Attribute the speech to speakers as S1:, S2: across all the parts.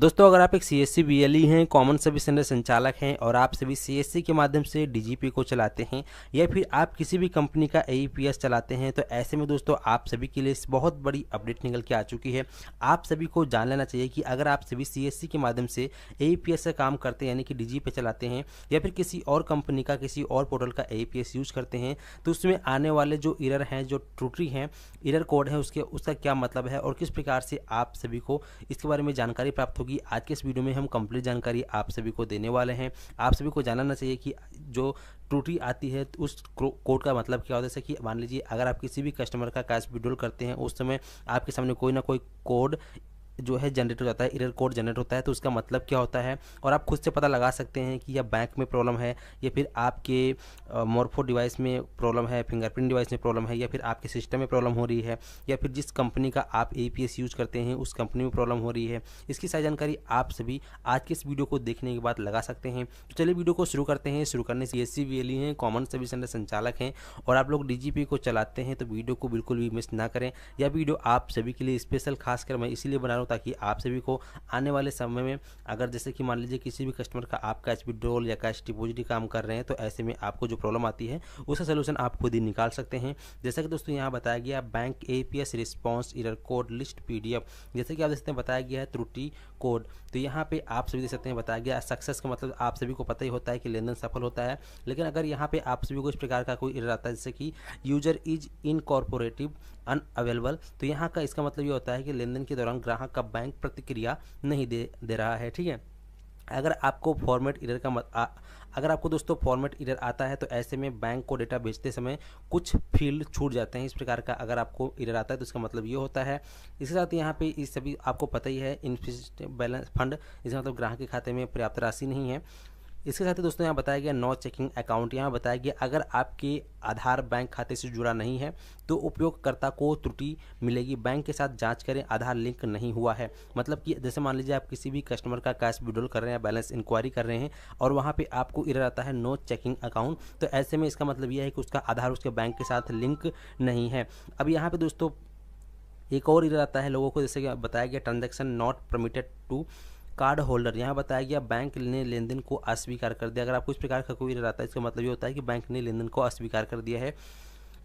S1: दोस्तों, अगर आप एक सीएससी बीएलई हैं, कॉमन सर्विस सेंटर संचालक हैं और आप सभी सीएससी के माध्यम से डीजीपी को चलाते हैं या फिर आप किसी भी कंपनी का एईपीएस चलाते हैं, तो ऐसे में दोस्तों आप सभी के लिए बहुत बड़ी अपडेट निकल के आ चुकी है। आप सभी को जान लेना चाहिए कि अगर आप सभी सीएससी के माध्यम से एईपीएस का काम करते हैं यानी कि डीजीपी चलाते हैं या फिर किसी और कंपनी का किसी और पोर्टल का एईपीएस यूज करते हैं, तो उसमें आने वाले जो एरर हैं, जो त्रुटि हैं, एरर कोड है, उसका क्या मतलब है और किस प्रकार से आप सभी को इसके बारे में जानकारी प्राप्त होगी। आज के इस वीडियो में हम कंप्लीट जानकारी आप सभी को देने वाले हैं। आप सभी को जानना चाहिए कि जो त्रुटि आती है तो उस कोड का मतलब क्या होता है। जैसे कि मान लीजिए अगर आप किसी भी कस्टमर का कैश विड्रॉल करते हैं, उस समय आपके सामने कोई ना कोई कोड जो है जनरेट हो जाता है, एरर कोड जनरेट होता है, तो उसका मतलब क्या होता है और आप खुद से पता लगा सकते हैं कि यह बैंक में प्रॉब्लम है या फिर आपके मोरफो डिवाइस में प्रॉब्लम है, फिंगरप्रिंट डिवाइस में प्रॉब्लम है या फिर आपके सिस्टम में प्रॉब्लम हो रही है या फिर जिस कंपनी का आप एईपीएस यूज करते हैं उस कंपनी में प्रॉब्लम हो रही है। इसकी सारी जानकारी आप सभी आज के इस वीडियो को देखने के बाद लगा सकते हैं। तो चलिए वीडियो को शुरू करते हैं। शुरू करने से सीएससी बीएलई हैं, कॉमन सर्विस सेंटर संचालक हैं और आप लोग डीजीपी को चलाते हैं, तो वीडियो को बिल्कुल भी मिस ना करें। यह वीडियो आप सभी के लिए स्पेशल खासकर मैं इसीलिए बना रहा हूँ ताकि आप सभी को आने वाले समय में अगर जैसे कि मान लीजिए किसी भी कस्टमर का आप कैश विड्रॉल या कैश डिपॉजिट काम कर रहे हैं, तो ऐसे में आपको जो प्रॉब्लम आती है उसका सलूशन आप खुद ही निकाल सकते हैं। जैसा कि दोस्तों यहाँ बताया गया bank APS response error code list PDF, जैसे कि आप देख सकते हैं बताया गया है त्रुटि कोड। तो यहाँ पे आप सभी देख सकते हैं बताया गया सक्सेस का मतलब आप सभी को पता ही होता है कि लेन देन सफल होता है। लेकिन अगर यहाँ पे आप सभी को इस प्रकार का कोई एरर आता है जैसे कि यूजर इज इनकॉर्पोरेटिव अनअवेलेबल, तो यहाँ का इसका मतलब ये होता है कि लेन देन के दौरान ग्राहक का बैंक प्रतिक्रिया नहीं दे रहा है। ठीक है, अगर आपको फॉर्मेट एरर अगर आपको दोस्तों फॉर्मेट एरर आता है तो ऐसे में बैंक को डेटा भेजते समय कुछ फील्ड छूट जाते हैं। इस प्रकार का अगर आपको एरर आता है तो इसका मतलब ये होता है। इसके साथ यहाँ पे इस सभी आपको पता ही है इनफिशिएंट बैलेंस फंड, इसका मतलब ग्राहक के खाते में पर्याप्त राशि नहीं है। इसके साथ ही दोस्तों यहाँ बताया गया नो चेकिंग अकाउंट, यहाँ बताया गया अगर आपके आधार बैंक खाते से जुड़ा नहीं है तो उपयोगकर्ता को त्रुटि मिलेगी। बैंक के साथ जांच करें, आधार लिंक नहीं हुआ है। मतलब कि जैसे मान लीजिए आप किसी भी कस्टमर का कैश विड्रॉल कर रहे हैं, बैलेंस इंक्वायरी कर रहे हैं और वहाँ पे आपको एरर आता है नो चेकिंग अकाउंट, तो ऐसे में इसका मतलब यह है कि उसका आधार उसके बैंक के साथ लिंक नहीं है। अब यहाँ पे दोस्तों एक और एरर आता है लोगों को, जैसे कि बताया गया transaction not permitted to card holder, यहाँ बताया गया बैंक ने लेन देन को अस्वीकार कर दिया। अगर आपको इस प्रकार का कोई एरर आता है इसका मतलब ये होता है कि बैंक ने लेन देन को अस्वीकार कर दिया है।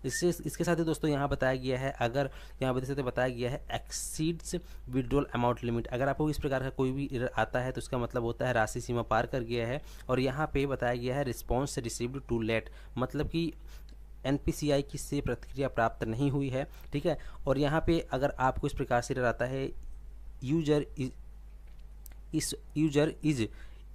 S1: इसके साथ ही दोस्तों यहाँ बताया गया है, अगर यहाँ बताया गया है एक्सीड्स विड्रॉल अमाउंट लिमिट, अगर आपको इस प्रकार का कोई भी एरर आता है तो इसका मतलब होता है राशि सीमा पार कर गया है। और यहाँ पे बताया गया है रिस्पॉन्स रिसीव्ड टू लेट, मतलब कि एनपीसीआई की से प्रतिक्रिया प्राप्त नहीं हुई है। ठीक है, और यहाँ पे अगर आपको इस प्रकार से एरर आता है यूजर इज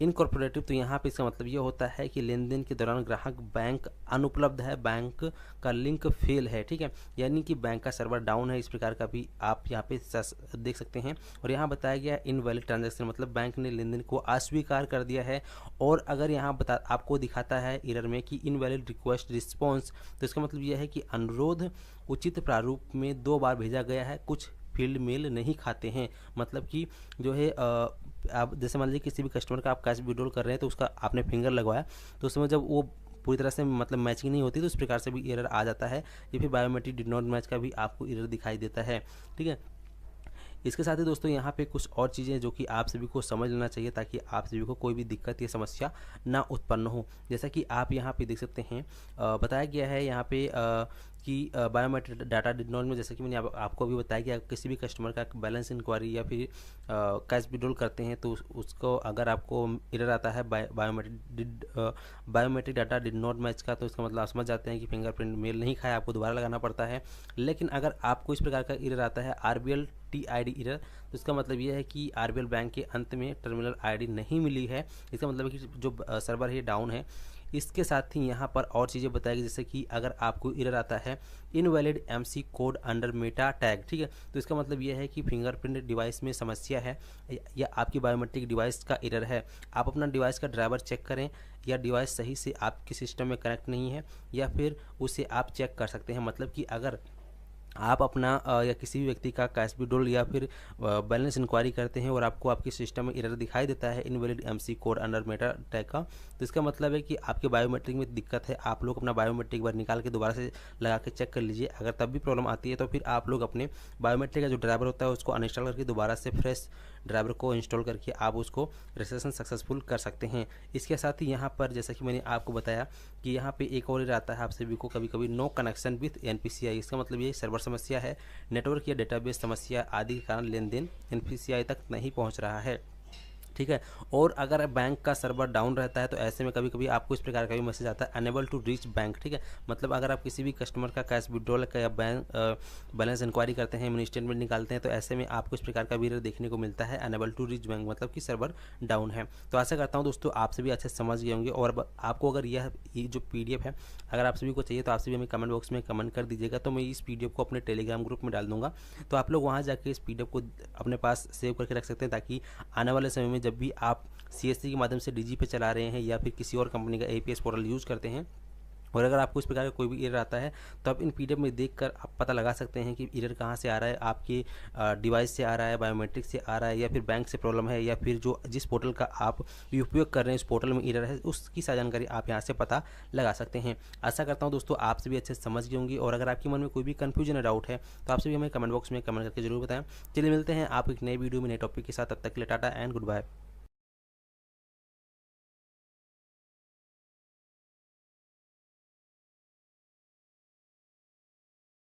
S1: इनकॉर्पोरेटिव, तो यहाँ पे इसका मतलब ये होता है कि लेन देन के दौरान ग्राहक बैंक अनुपलब्ध है, बैंक का लिंक फेल है। ठीक है, यानी कि बैंक का सर्वर डाउन है। इस प्रकार का भी आप यहाँ पे देख सकते हैं। और यहाँ बताया गया इनवैलिड ट्रांजैक्शन, मतलब बैंक ने लेन देन को अस्वीकार कर दिया है। और अगर यहाँ आपको दिखाता है एरर में कि इनवैलिड रिक्वेस्ट रिस्पॉन्स, तो इसका मतलब यह है कि अनुरोध उचित प्रारूप में 2 बार भेजा गया है, कुछ फील्ड मेल नहीं खाते हैं। मतलब कि जो है आप जैसे मान लीजिए किसी भी कस्टमर का आप कैश विड्रॉल कर रहे हैं तो उसका आपने फिंगर लगवाया, तो उसमें जब वो पूरी तरह से मतलब मैचिंग नहीं होती तो इस प्रकार से भी एरर आ जाता है। या फिर बायोमेट्रिक डिड नॉट मैच का भी आपको एरर दिखाई देता है। ठीक है, इसके साथ ही दोस्तों यहाँ पे कुछ और चीज़ें जो कि आप सभी को समझ लेना चाहिए ताकि आप सभी को कोई भी दिक्कत या समस्या ना उत्पन्न हो। जैसा कि आप यहाँ पे देख सकते हैं बताया गया है यहाँ पे कि बायोमेट्रिक डाटा डिड नॉट में, जैसे कि मैंने आपको अभी बताया कि आप किसी भी कस्टमर का बैलेंस इंक्वायरी या फिर कैश विड्रॉल करते हैं तो उसको अगर आपको एरर आता है biometric data did not match का, तो इसका मतलब आप समझ जाते हैं कि फिंगरप्रिंट मेल नहीं खाया, आपको दोबारा लगाना पड़ता है। लेकिन अगर आपको इस प्रकार का एरर आता है आरबीएल टीआईडी एरर, तो इसका मतलब ये है कि आरबीएल बैंक के अंत में टर्मिनल आईडी नहीं मिली है। इसका मतलब है कि जो सर्वर है डाउन है। इसके साथ ही यहाँ पर और चीज़ें बताएगी, जैसे कि अगर आपको एरर आता है invalid MC code under Meta tag, ठीक है, तो इसका मतलब ये है कि फिंगरप्रिंट डिवाइस में समस्या है या आपकी बायोमेट्रिक डिवाइस का एरर है। आप अपना डिवाइस का ड्राइवर चेक करें या डिवाइस सही से आपके सिस्टम में कनेक्ट नहीं है, या फिर उसे आप चेक कर सकते हैं। मतलब कि अगर आप अपना या किसी भी व्यक्ति का कैश विड्रॉल या फिर बैलेंस इंक्वायरी करते हैं और आपको आपके सिस्टम में एरर दिखाई देता है invalid MC code under Meta tag का, तो इसका मतलब है कि आपके बायोमेट्रिक में दिक्कत है। आप लोग अपना बायोमेट्रिक बार निकाल के दोबारा से लगा के चेक कर लीजिए। अगर तब भी प्रॉब्लम आती है तो फिर आप लोग अपने बायोमेट्रिक का जो ड्राइवर होता है उसको अनइंस्टॉल करके दोबारा से फ्रेश ड्राइवर को इंस्टॉल करके आप उसको रजिस्ट्रेशन सक्सेसफुल कर सकते हैं। इसके साथ ही यहाँ पर जैसा कि मैंने आपको बताया कि यहाँ पे एक और एरर आता है आप सभी को कभी कभी नो कनेक्शन विथ NPCI। इसका मतलब ये सर्वर समस्या है, नेटवर्क या डेटाबेस समस्या आदि के कारण लेन देन NPCI तक नहीं पहुँच रहा है। ठीक है। और अगर बैंक का सर्वर डाउन रहता है तो ऐसे में कभी कभी आपको इस प्रकार का भी मैसेज आता है अनेबल टू रीच बैंक। ठीक है, मतलब अगर आप किसी भी कस्टमर का कैश विड्रॉल का या बैंक बैलेंस इंक्वायरी करते हैं, मनी स्टेटमेंट निकालते हैं, तो ऐसे में आपको इस प्रकार का भी एरर देखने को मिलता है अनेबल टू रीच बैंक, मतलब कि सर्वर डाउन है। तो आशा करता हूँ दोस्तों आप सभी अच्छे से समझ गए होंगे। और आपको अगर यह जो PDF है अगर आप सभी को चाहिए तो आप सभी हमें कमेंट बॉक्स में कमेंट कर दीजिएगा, तो मैं इस PDF को अपने टेलीग्राम ग्रुप में डाल दूंगा। तो आप लोग वहाँ जाके इस PDF को अपने पास सेव करके रख सकते हैं, ताकि आने वाले समय में जब भी आप CSC के माध्यम से DG पे चला रहे हैं या फिर किसी और कंपनी का APS पोर्टल यूज़ करते हैं और अगर आपको इस प्रकार का कोई भी एरर आता है तो आप इन PDF में देखकर आप पता लगा सकते हैं कि एरर कहाँ से आ रहा है, आपके डिवाइस से आ रहा है, बायोमेट्रिक से आ रहा है, या फिर बैंक से प्रॉब्लम है, या फिर जिस पोर्टल का आप उपयोग कर रहे हैं उस पोर्टल में एरर है, उसकी सारी जानकारी आप यहाँ से पता लगा सकते हैं। आशा करता हूँ दोस्तों आप सभी अच्छे से समझ गए होंगे। और अगर आपके मन में कोई भी कन्फ्यूजन या डाउट है तो आप सभी हमें कमेंट बॉक्स में कमेंट करके जरूर बताएं। चलिए मिलते हैं आप एक नए वीडियो में नए टॉपिक के साथ, तब तक के लिए टाटा एंड गुड बाय।